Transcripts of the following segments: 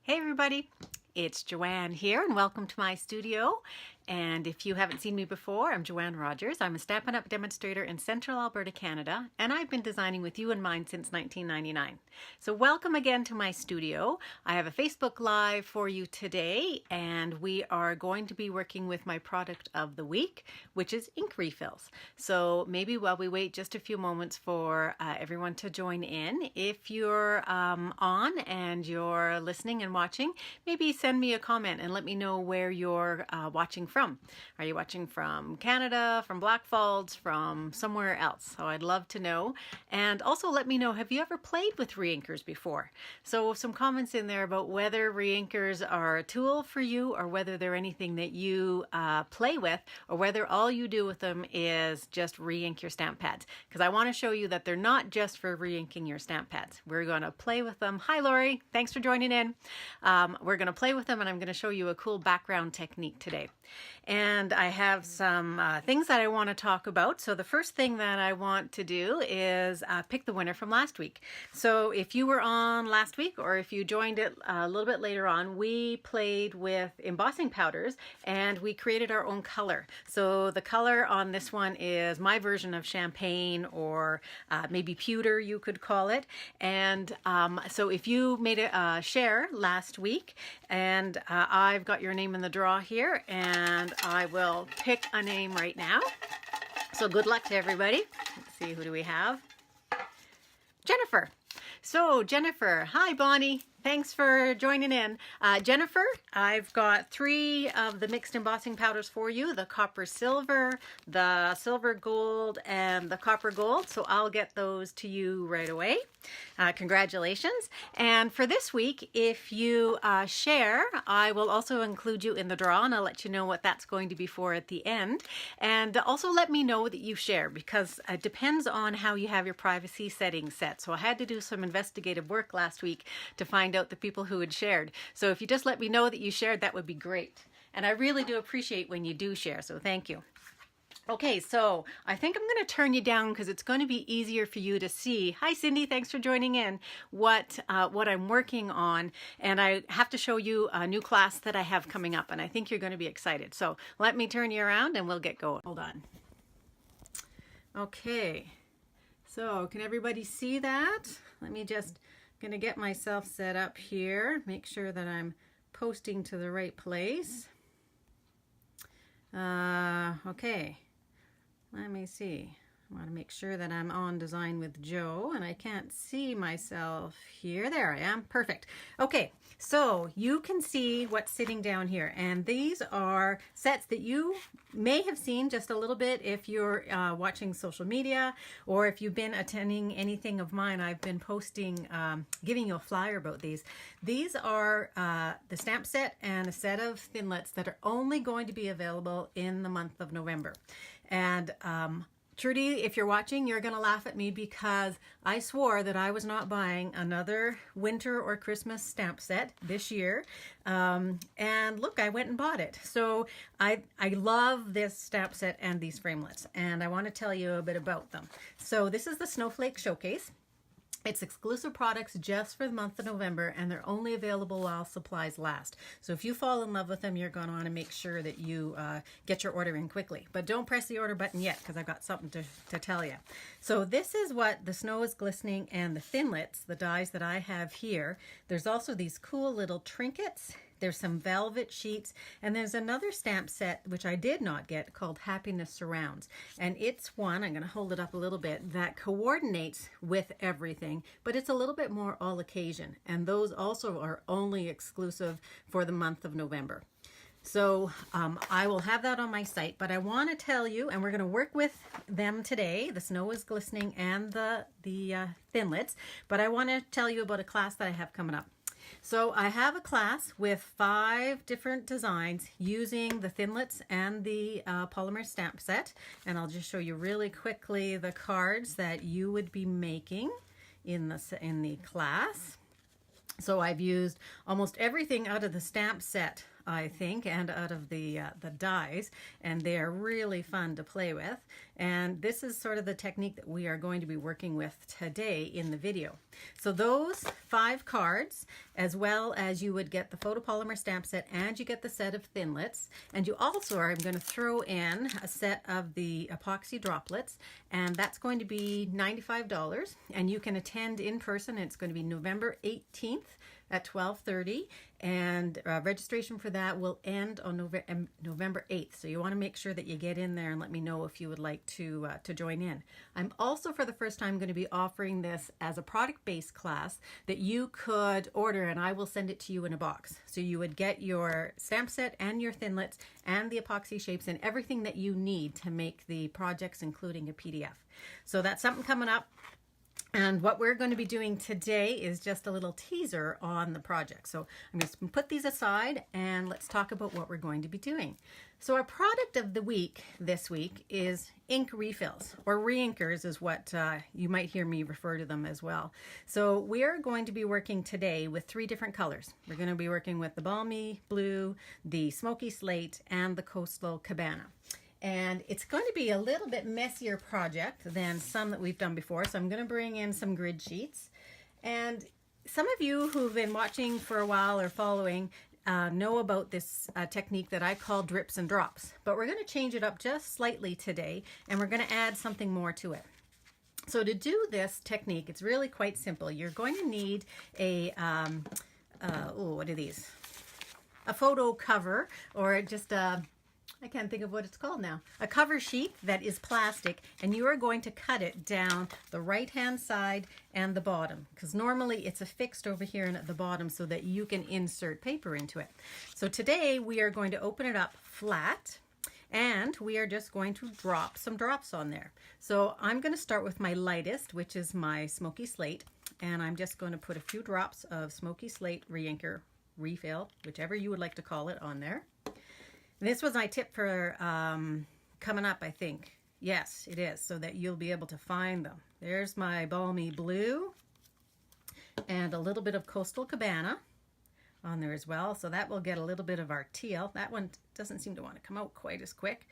Hey everybody, it's Joanne here and welcome to my studio. And if you haven't seen me before, I'm Joanne Rogers. I'm a Stampin' Up! Demonstrator in Central Alberta, Canada, and I've been designing with you in mind since 1999. So welcome again to my studio. I have a Facebook Live for you today, and we are going to be working with my product of the week, which is ink refills. So maybe while we wait just a few moments for everyone to join in, if you're on and you're listening and watching, maybe send me a comment and let me know where you're watching from. Are you watching from Canada, from Blackfalds, from somewhere else? So I'd love to know. And also let me know, have you ever played with reinkers before? So some comments in there about whether reinkers are a tool for you or whether they're anything that you play with, or whether all you do with them is just reink your stamp pads. Because I want to show you that they're not just for reinking your stamp pads. We're going to play with them. Hi Lori, thanks for joining in. We're going to play with them and I'm going to show you a cool background technique today. And I have some things that I want to talk about. So the first thing that I want to do is pick the winner from last week. So if you were on last week or if you joined it a little bit later on, we played with embossing powders and we created our own color. So the color on this one is my version of champagne, or maybe pewter you could call it. And so if you made a share last week, and I've got your name in the draw here, and I will pick a name right now. So good luck to everybody. Let's see, who do we have? Jennifer. So Jennifer, hi Bonnie. Thanks for joining in. Jennifer, I've got 3 of the mixed embossing powders for you, the copper silver, the silver gold, and the copper gold. So I'll get those to you right away. Congratulations. And for this week, if you share, I will also include you in the draw, and I'll let you know what that's going to be for at the end. And also let me know that you share, because it depends on how you have your privacy settings set. So I had to do some investigative work last week to find out the people who had shared. So if you just let me know that you shared, that would be great. And I really do appreciate when you do share, so thank you. Okay, so I think I'm going to turn you down because it's going to be easier for you to see. Hi Cindy, thanks for joining in. What I'm working on, and I have to show you a new class that I have coming up, and I think you're going to be excited. So let me turn you around and we'll get going. Hold on. Okay, so can everybody see that? Let me just going to get myself set up here, make sure that I'm posting to the right place. Okay, let me see. I want to make sure that I'm on Design with Joe, and I can't see myself here. There I am. Perfect. Okay, so you can see what's sitting down here, and these are sets that you may have seen just a little bit if you're watching social media, or if you've been attending anything of mine. I've been posting, giving you a flyer about these. These are the stamp set and a set of Thinlits that are only going to be available in the month of November. And Trudy, if you're watching, you're going to laugh at me because I swore that I was not buying another winter or Christmas stamp set this year. And look, I went and bought it. So I love this stamp set and these framelits, and I want to tell you a bit about them. So this is the Snowflake Showcase. It's exclusive products just for the month of November, and they're only available while supplies last. So if you fall in love with them, you're going to want to make sure that you get your order in quickly. But don't press the order button yet, because I've got something to tell you. So this is what the Snow is Glistening and the Thinlits, the dies that I have here. There's also these cool little trinkets. There's some velvet sheets, and there's another stamp set which I did not get called Happiness Surrounds, and it's one, I'm going to hold it up a little bit, that coordinates with everything, but it's a little bit more all occasion, and those also are only exclusive for the month of November. So I will have that on my site, but I want to tell you, and we're going to work with them today, the Snow is Glistening and the Thinlits, but I want to tell you about a class that I have coming up. So I have a class with 5 different designs using the Thinlits and the polymer stamp set, and I'll just show you really quickly the cards that you would be making in the class. So I've used almost everything out of the stamp set I think, and out of the dies, and they are really fun to play with. And this is sort of the technique that we are going to be working with today in the video. So those 5 cards, as well as you would get the photopolymer stamp set, and you get the set of Thinlits, and you also are going to throw in a set of the epoxy droplets, and that's going to be $95, and you can attend in person. It's going to be November 18th at 12:30, and registration for that will end on November 8th. So you want to make sure that you get in there and let me know if you would like to join in. I'm also, for the first time, going to be offering this as a product-based class that you could order, and I will send it to you in a box. So you would get your stamp set and your Thinlits and the epoxy shapes and everything that you need to make the projects, including a PDF. So that's something coming up. And what we're going to be doing today is just a little teaser on the project. So I'm just going to put these aside and let's talk about what we're going to be doing. So our product of the week this week is ink refills, or reinkers is what you might hear me refer to them as well. So we are going to be working today with 3 different colors. We're going to be working with the balmy blue, the smoky slate, and the coastal cabana. And it's going to be a little bit messier project than some that we've done before. So I'm going to bring in some grid sheets. And some of you who've been watching for a while or following know about this technique that I call drips and drops. But we're going to change it up just slightly today, and we're going to add something more to it. So to do this technique, it's really quite simple. You're going to need a, what are these? A photo cover, or just a, I can't think of what it's called now. A cover sheet that is plastic, and you are going to cut it down the right-hand side and the bottom, because normally it's affixed over here and at the bottom so that you can insert paper into it. So today we are going to open it up flat, and we are just going to drop some drops on there. So I'm going to start with my lightest, which is my smoky slate, and I'm just going to put a few drops of smoky slate reinker, refill, whichever you would like to call it, on there. This was my tip for coming up, I think. Yes, it is, so that you'll be able to find them. There's my balmy blue and a little bit of coastal cabana on there as well. So that will get a little bit of our teal. That one doesn't seem to want to come out quite as quick.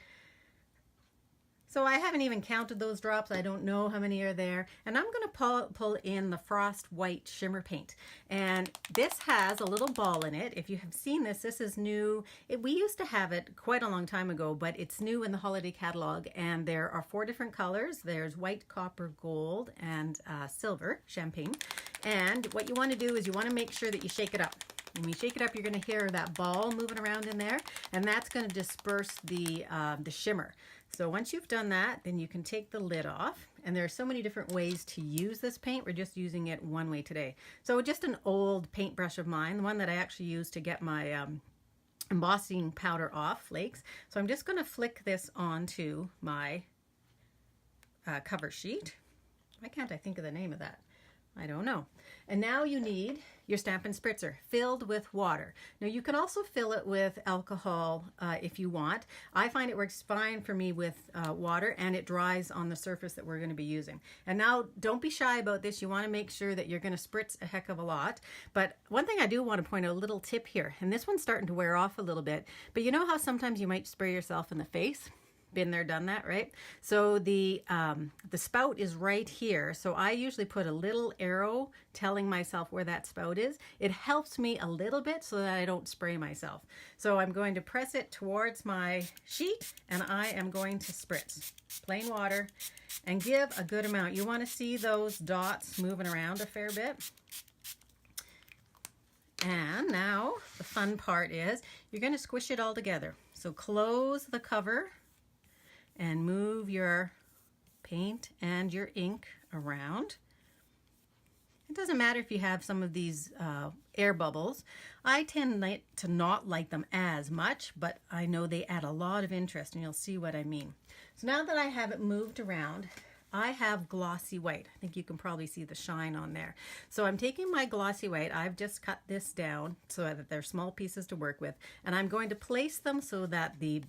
So I haven't even counted those drops. I don't know how many are there. And I'm going to pull in the Frost White Shimmer Paint. And this has a little ball in it. If you have seen this, this is new. We used to have it quite a long time ago, but it's new in the holiday catalog. And there are 4 different colors. There's white, copper, gold, and silver, champagne. And what you want to do is you want to make sure that you shake it up. When you shake it up, you're going to hear that ball moving around in there, and that's going to disperse the shimmer. So once you've done that, then you can take the lid off, and there are so many different ways to use this paint. We're just using it one way today. So just an old paintbrush of mine, the one that I actually used to get my embossing powder off, flakes. So I'm just going to flick this onto my cover sheet. Why can't I think of the name of that? I don't know. And now you need your Stampin' Spritzer filled with water. Now you can also fill it with alcohol if you want. I find it works fine for me with water, and it dries on the surface that we're going to be using. And now don't be shy about this. You want to make sure that you're going to spritz a heck of a lot. But one thing I do want to point out, a little tip here, and this one's starting to wear off a little bit, but you know how sometimes you might spray yourself in the face? Been there, done that, right? So the spout is right here. So I usually put a little arrow telling myself where that spout is. It helps me a little bit so that I don't spray myself. So I'm going to press it towards my sheet, and I am going to spritz plain water and give a good amount. You want to see those dots moving around a fair bit. And now the fun part is you're going to squish it all together. So close the cover and move your paint and your ink around. It doesn't matter if you have some of these air bubbles. I tend to not like them as much, but I know they add a lot of interest, and you'll see what I mean. So now that I have it moved around, I have glossy white. I think you can probably see the shine on there. So I'm taking my glossy white. I've just cut this down so that they're small pieces to work with. And I'm going to place them so that the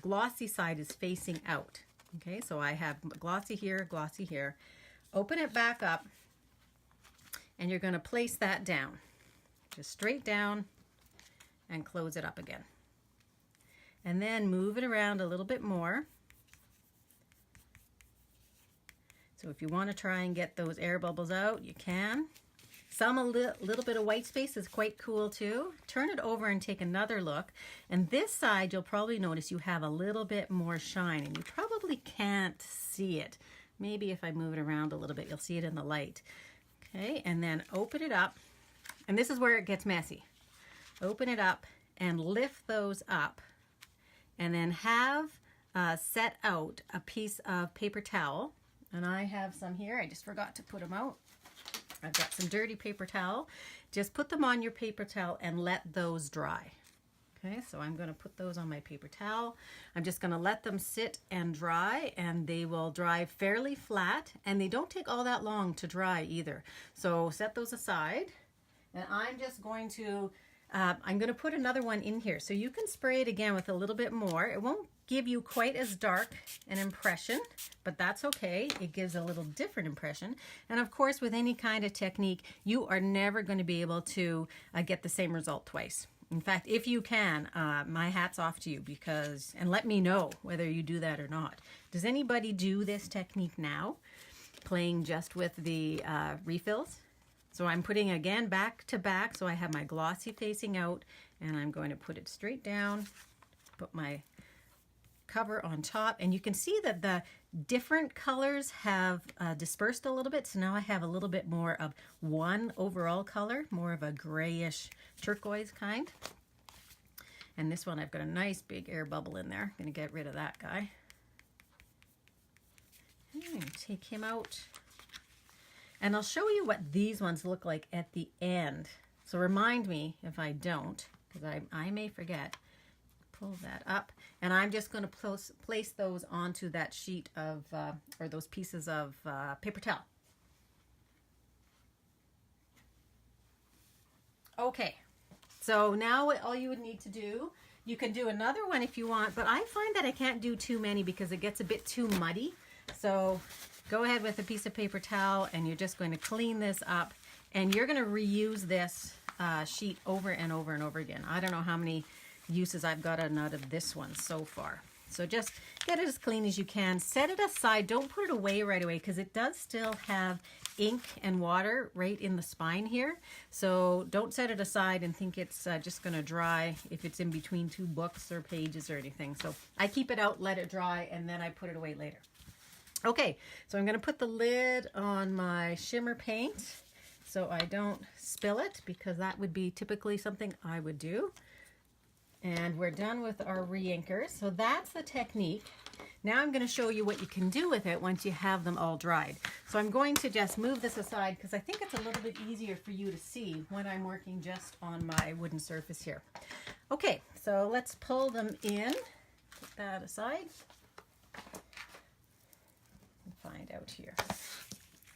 glossy side is facing out. Okay, so I have glossy here, glossy here. Open it back up, and you're going to place that down. Just straight down and close it up again. And then move it around a little bit more. So if you want to try and get those air bubbles out, you can. A little bit of white space is quite cool too. Turn it over and take another look. And this side, you'll probably notice you have a little bit more shine, and you probably can't see it. Maybe if I move it around a little bit, you'll see it in the light. Okay, and then open it up. And this is where it gets messy. Open it up and lift those up. And then have set out a piece of paper towel. And I have some here. I just forgot to put them out. I've got some dirty paper towel. Just put them on your paper towel and let those dry. Okay, so I'm going to put those on my paper towel. I'm just going to let them sit and dry, and they will dry fairly flat, and they don't take all that long to dry either. So set those aside, and I'm just going to put another one in here. So you can spray it again with a little bit more. It won't give you quite as dark an impression, but that's okay. It gives a little different impression. And of course, with any kind of technique, you are never going to be able to get the same result twice. In fact, if you can, my hat's off to you, and let me know whether you do that or not. Does anybody do this technique now, playing just with the refills? So I'm putting again back to back, so I have my glossy facing out, and I'm going to put it straight down, put my cover on top, and you can see that the different colors have dispersed a little bit. So now I have a little bit more of one overall color, more of a grayish turquoise kind. And this one, I've got a nice big air bubble in there. I'm going to get rid of that guy. Take him out. And I'll show you what these ones look like at the end. So remind me if I don't, because I may forget. Pull that up, and I'm just going to place those onto that sheet of, or those pieces of paper towel. Okay, so now all you would need to do, you can do another one if you want, but I find that I can't do too many because it gets a bit too muddy. So go ahead with a piece of paper towel, and you're just going to clean this up, and you're going to reuse this sheet over and over and over again. I don't know how many uses I've gotten out of this one so far. So just get it as clean as you can. Set it aside. Don't put it away right away because it does still have ink and water right in the spine here. So don't set it aside and think it's just going to dry if it's in between two books or pages or anything. So I keep it out, let it dry, and then I put it away later. Okay, so I'm going to put the lid on my shimmer paint so I don't spill it, because that would be typically something I would do. And we're done with our re-inkers. So that's the technique. Now I'm going to show you what you can do with it once you have them all dried. So I'm going to just move this aside because I think it's a little bit easier for you to see when I'm working just on my wooden surface here. Okay, so let's pull them in. Put that aside. Find out here.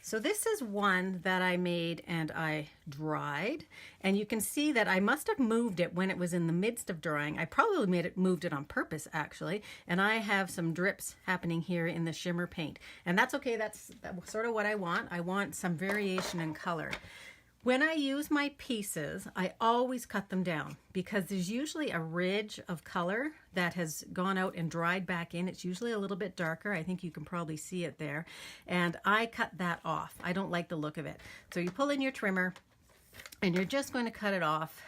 So this is one that I made and I dried, and you can see that I must have moved it when it was in the midst of drying. I probably moved it on purpose actually, and I have some drips happening here in the shimmer paint, and that's okay. That's sort of what I want. I want some variation in color. When I use my pieces, I always cut them down because there's usually a ridge of color that has gone out and dried back in. It's usually a little bit darker. I think you can probably see it there. And I cut that off. I don't like the look of it. So you pull in your trimmer and you're just going to cut it off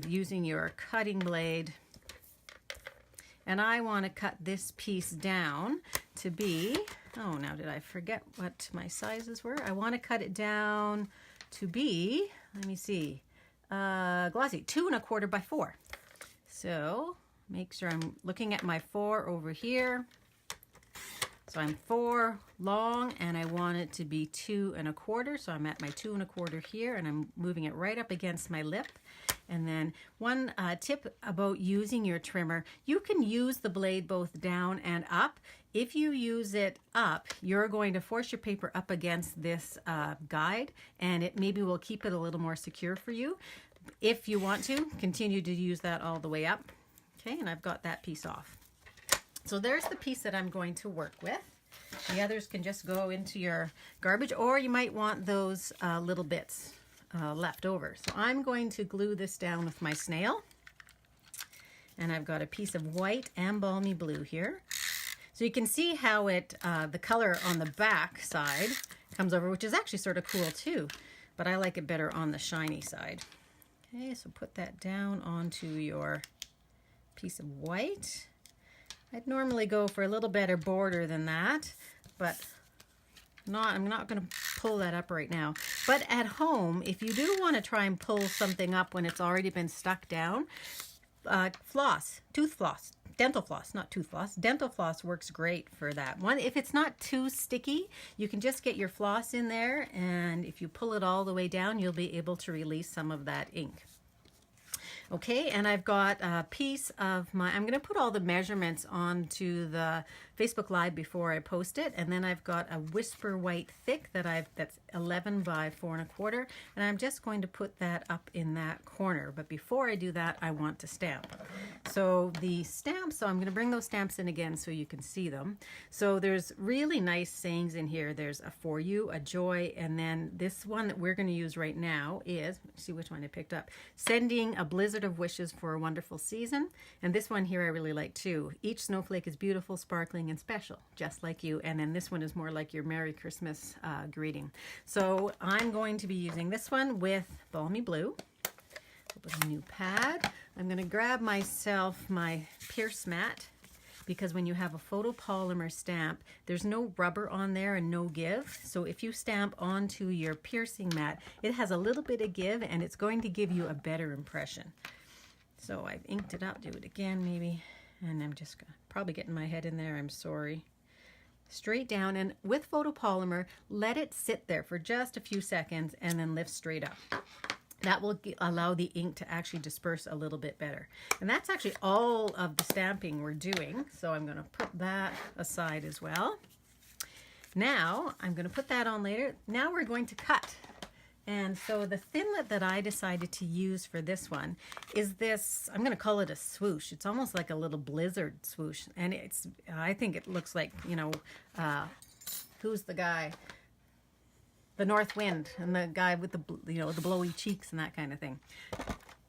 using your cutting blade. And I want to cut this piece down to be, oh, now did I forget what my sizes were? I want to cut it down to be, let me see, glossy, 2 1/4 by 4. So make sure I'm looking at my 4 over here. So I'm 4 long and I want it to be 2 1/4. So I'm at my 2 1/4 here and I'm moving it right up against my lip. And then one tip about using your trimmer, you can use the blade both down and up. If you use it up, you're going to force your paper up against this guide, and it maybe will keep it a little more secure for you. If you want to, continue to use that all the way up. Okay, and I've got that piece off. So there's the piece that I'm going to work with. The others can just go into your garbage, or you might want those little bits left over. So I'm going to glue this down with my snail. And I've got a piece of white and balmy blue here. So you can see how it, the color on the back side comes over, which is actually sort of cool too, but I like it better on the shiny side. Okay, so put that down onto your piece of white. I'd normally go for a little better border than that, but I'm not going to pull that up right now. But at home, if you do want to try and pull something up when it's already been stuck down, tooth floss, dental floss, not tooth floss. Dental floss works great for that one. If it's not too sticky, you can just get your floss in there, and if you pull it all the way down, you'll be able to release some of that ink. Okay, and I've got a piece of I'm going to put all the measurements onto the Facebook Live before I post it, and then I've got a Whisper White Thick that's 11 by 4 1/4, and I'm just going to put that up in that corner. But before I do that, I want to stamp. So the stamps, I'm going to bring those stamps in again so you can see them. So there's really nice sayings in here. There's a for you, a joy, and then this one that we're going to use right now is, let's see which one I picked up, sending a blizzard of wishes for a wonderful season. And this one here I really like too. Each snowflake is beautiful, sparkling, and special, just like you. And then this one is more like your Merry Christmas greeting. So I'm going to be using this one with balmy blue. With a new pad. I'm going to grab myself my Pierce mat, because when you have a photopolymer stamp, there's no rubber on there and no give. So if you stamp onto your piercing mat, it has a little bit of give, and it's going to give you a better impression. So I've inked it up. Do it again maybe. And I'm just gonna probably getting my head in there. I'm sorry. Straight down, and with photopolymer, let it sit there for just a few seconds and then lift straight up. That will allow the ink to actually disperse a little bit better. And that's actually all of the stamping we're doing. So I'm going to put that aside as well. Now I'm going to put that on later. Now we're going to cut. And so the Thinlit that I decided to use for this one is this, I'm going to call it a swoosh. It's almost like a little blizzard swoosh. And I think it looks like, you know, who's the guy? The North Wind, and the guy with the, you know, the blowy cheeks and that kind of thing.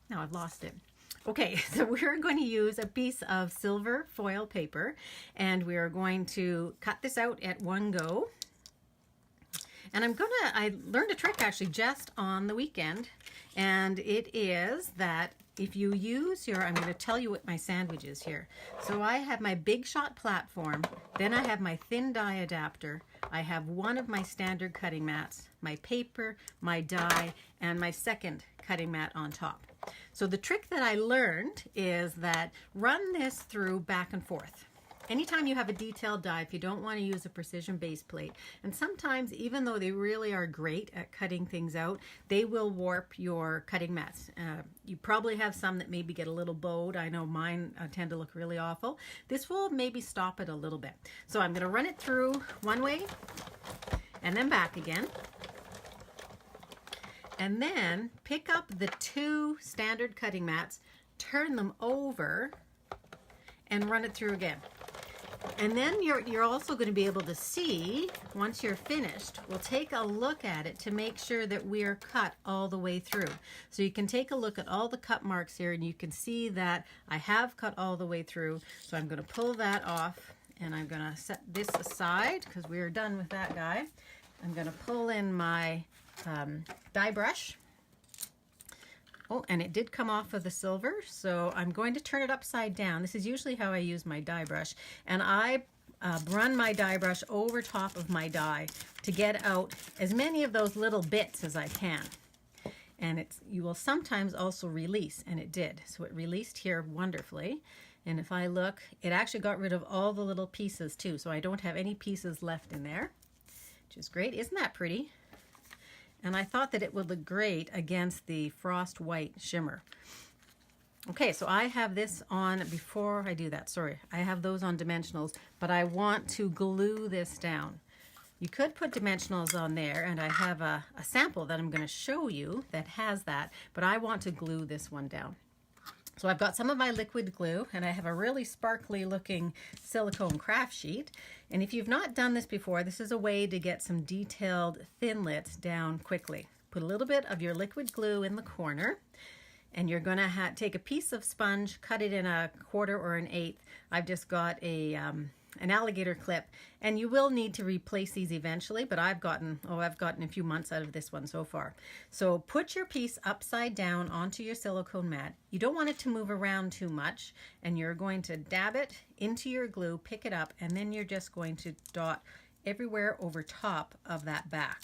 Now I've lost it. Okay, so we're going to use a piece of silver foil paper, and we are going to cut this out at one go. And I learned a trick actually just on the weekend, and it is that if you use I'm going to tell you what my sandwich is here. So I have my Big Shot platform, then I have my thin die adapter, I have one of my standard cutting mats, my paper, my die, and my second cutting mat on top. So the trick that I learned is that run this through back and forth. Anytime you have a detailed die, if you don't want to use a precision base plate, and sometimes even though they really are great at cutting things out, they will warp your cutting mats. You probably have some that maybe get a little bowed. I know mine tend to look really awful. This will maybe stop it a little bit. So I'm going to run it through one way and then back again. And then pick up the two standard cutting mats, turn them over, and run it through again. And then you're also going to be able to see, once you're finished, we'll take a look at it to make sure that we are cut all the way through. So you can take a look at all the cut marks here, and you can see that I have cut all the way through. So I'm going to pull that off, and I'm going to set this aside because we are done with that guy. I'm going to pull in my die brush. Oh, and it did come off of the silver, so I'm going to turn it upside down. This is usually how I use my die brush, and I run my die brush over top of my die to get out as many of those little bits as I can. And you will sometimes also release, and it did. So it released here wonderfully. And if I look, it actually got rid of all the little pieces too, so I don't have any pieces left in there, which is great. Isn't that pretty? And I thought that it would look great against the Frost White Shimmer. Okay, so I have this on, before I do that, sorry, I have those on dimensionals, but I want to glue this down. You could put dimensionals on there, and I have a sample that I'm going to show you that has that, but I want to glue this one down. So I've got some of my liquid glue, and I have a really sparkly looking silicone craft sheet. And if you've not done this before, this is a way to get some detailed Thinlits down quickly. put a little bit of your liquid glue in the corner, and you're going to take a piece of sponge, cut it in a quarter or an eighth. I've just got an alligator clip, and you will need to replace these eventually, but I've gotten a few months out of this one so far. So put your piece upside down onto your silicone mat. You don't want it to move around too much, and you're going to dab it into your glue, pick it up, and then you're just going to dot everywhere over top of that back.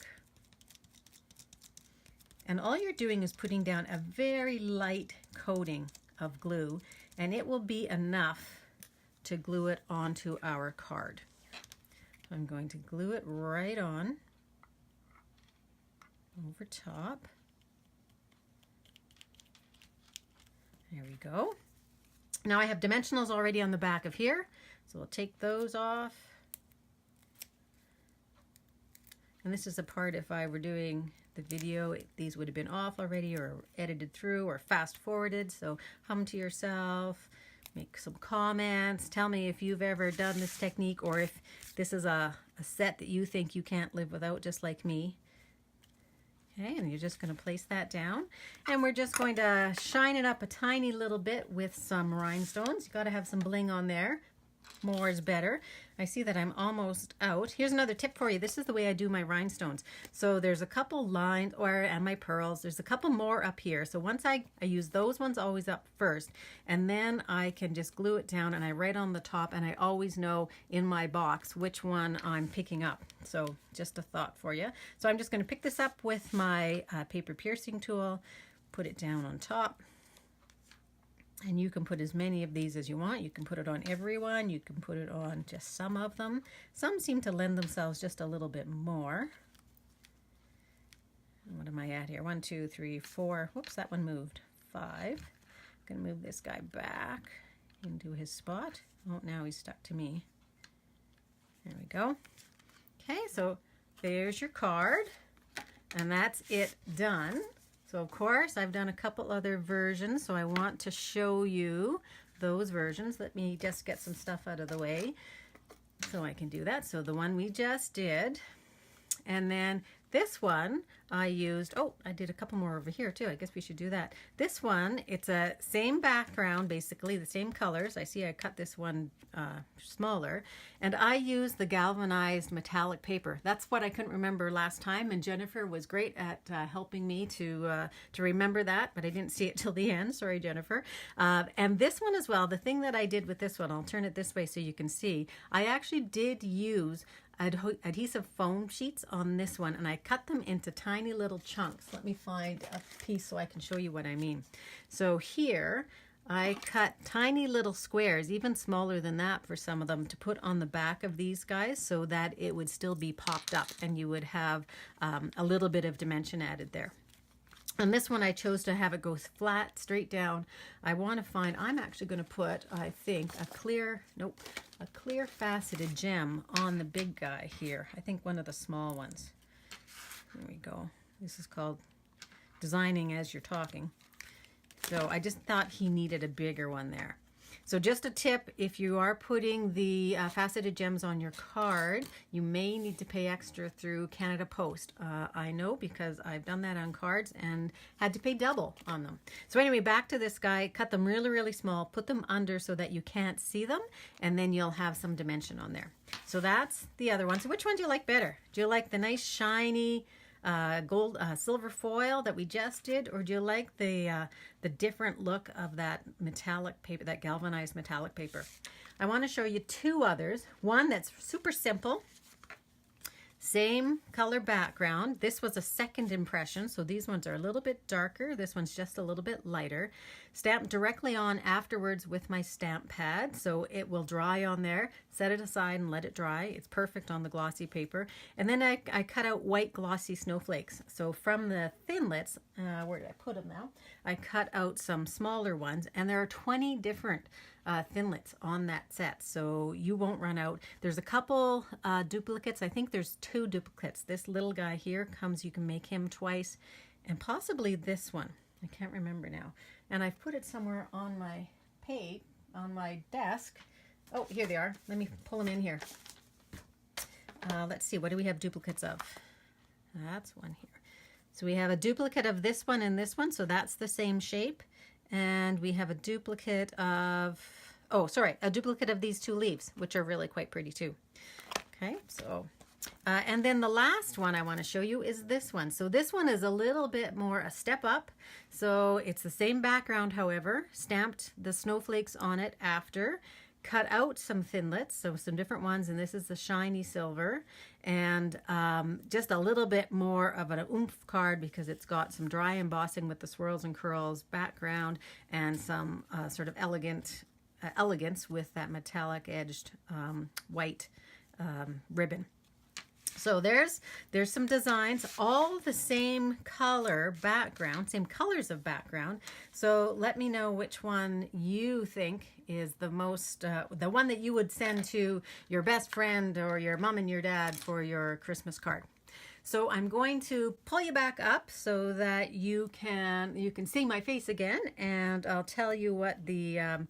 And all you're doing is putting down a very light coating of glue, and it will be enough to glue it onto our card. So I'm going to glue it right on over top. There we go. Now I have dimensionals already on the back of here, so we'll take those off. And this is a part, if I were doing the video, these would have been off already or edited through or fast forwarded, so hum to yourself. Make some comments. Tell me if you've ever done this technique, or if this is a set that you think you can't live without, just like me. Okay, and you're just going to place that down. And we're just going to shine it up a tiny little bit with some rhinestones. You got to have some bling on there. More is better. I see that I'm almost out. Here's another tip for you. This is the way I do my rhinestones. So there's a couple lines, and my pearls. There's a couple more up here. So once I use those ones always up first, and then I can just glue it down, and I write on the top, and I always know in my box which one I'm picking up. So just a thought for you. So I'm just going to pick this up with my paper piercing tool, put it down on top. And you can put as many of these as you want. You can put it on everyone. You can put it on just some of them. Some seem to lend themselves just a little bit more. What am I at here? 1, 2, 3, 4. Whoops, that one moved. 5. I'm going to move this guy back into his spot. Oh, now he's stuck to me. There we go. Okay, so there's your card. And that's it done. So of course I've done a couple other versions, so I want to show you those versions. Let me just get some stuff out of the way so I can do that. So the one we just did, and then this one I used, oh, I did a couple more over here too. I guess we should do that. This one, it's a same background, basically the same colors. I see I cut this one smaller, and I used the galvanized metallic paper. That's what I couldn't remember last time, and Jennifer was great at helping me to remember that, but I didn't see it till the end. Sorry, Jennifer. And this one as well, the thing that I did with this one, I'll turn it this way so you can see, I actually did use adhesive foam sheets on this one, and I cut them into tiny little chunks. Let me find a piece so I can show you what I mean. So here I cut tiny little squares, even smaller than that for some of them, to put on the back of these guys so that it would still be popped up and you would have a little bit of dimension added there. And this one I chose to have it go flat, straight down. I want to find, I'm actually going to put, I think, a clear faceted gem on the big guy here. I think one of the small ones. There we go. This is called designing as you're talking. So I just thought he needed a bigger one there. So just a tip, if you are putting the faceted gems on your card, you may need to pay extra through Canada Post. I know because I've done that on cards and had to pay double on them. So anyway, back to this guy, cut them really, really small, put them under so that you can't see them, and then you'll have some dimension on there. So that's the other one. So which one do you like better? Do you like the nice shiny gold silver foil that we just did, or do you like the different look of that metallic paper, that galvanized metallic paper? I want to show you two others. One that's super simple, same color background. This was a second impression, so these ones are a little bit darker. This one's just a little bit lighter. Stamped directly on afterwards with my stamp pad, so it will dry on there. Set it aside and let it dry. It's perfect on the glossy paper. And then I cut out white glossy snowflakes. So from the Thinlits, where did I put them now? I cut out some smaller ones, and there are 20 different Thinlits on that set, so you won't run out. There's a couple duplicates. I think there's 2 duplicates. This little guy here comes, you can make him twice, and possibly this one. I can't remember now. And I've put it somewhere on my page, on my desk. Oh, here they are. Let me pull them in here. Let's see, what do we have duplicates of? That's one here. So we have a duplicate of this one and this one, so that's the same shape. And we have a duplicate of, oh, sorry, a duplicate of these two leaves, which are really quite pretty too. Okay, so, and then the last one I want to show you is this one. So this one is a little bit more a step up. So it's the same background, however, stamped the snowflakes on it after, cut out some thinlits, so some different ones, and this is the shiny silver, and just a little bit more of an oomph card because it's got some dry embossing with the swirls and curls background and some sort of elegance with that metallic edged white ribbon. So there's some designs, all the same color background, same colors of background. So let me know which one you think is the most, the one that you would send to your best friend or your mom and your dad for your Christmas card. So I'm going to pull you back up so that you can see my face again, and I'll tell you what the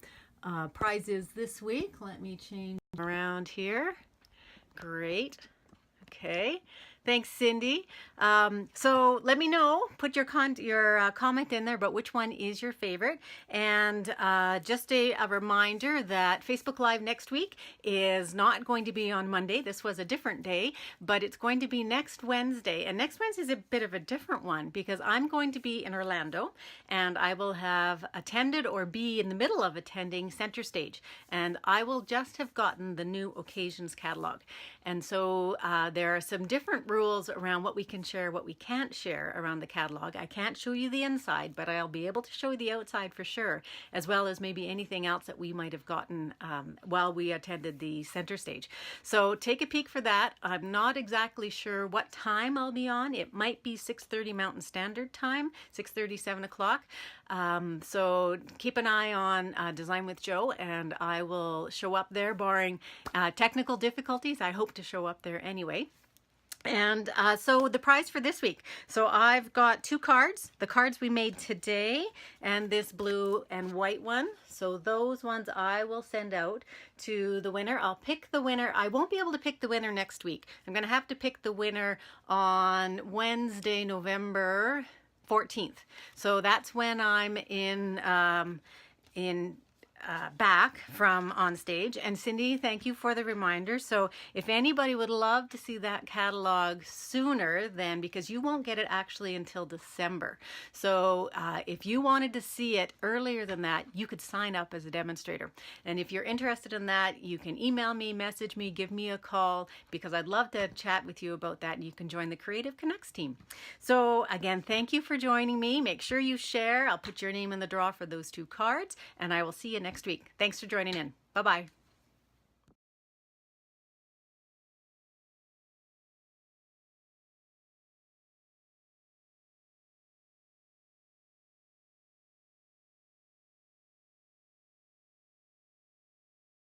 prize is this week. Let me change around here. Great. Okay, thanks, Cindy. So let me know, put your comment in there about which one is your favorite. And just a reminder that Facebook Live next week is not going to be on Monday. This was a different day, but it's going to be next Wednesday. And next Wednesday is a bit of a different one because I'm going to be in Orlando and I will have attended or be in the middle of attending Center Stage. And I will just have gotten the new Occasions catalog. And so there are some different rules around what we can share, what we can't share around the catalog. I can't show you the inside, but I'll be able to show you the outside for sure, as well as maybe anything else that we might have gotten while we attended the Center Stage. So take a peek for that. I'm not exactly sure what time I'll be on. It might be 6:30 Mountain Standard Time, 6:30, 7 o'clock. So keep an eye on Design with Joe, and I will show up there barring technical difficulties. I hope to show up there anyway. And so the prize for this week. So I've got two cards, the cards we made today and this blue and white one. So those ones I will send out to the winner. I'll pick the winner. I won't be able to pick the winner next week. I'm going to have to pick the winner on Wednesday, November 14th. So that's when I'm back from on stage. And Cindy, thank you for the reminder. So if anybody would love to see that catalog sooner, then because you won't get it actually until December. So if you wanted to see it earlier than that, you could sign up as a demonstrator. And if you're interested in that, you can email me, message me, give me a call, because I'd love to chat with you about that. And you can join the Creative Connects team. So again, thank you for joining me. Make sure you share. I'll put your name in the draw for those two cards, and I will see you next week. Thanks for joining in. Bye-bye.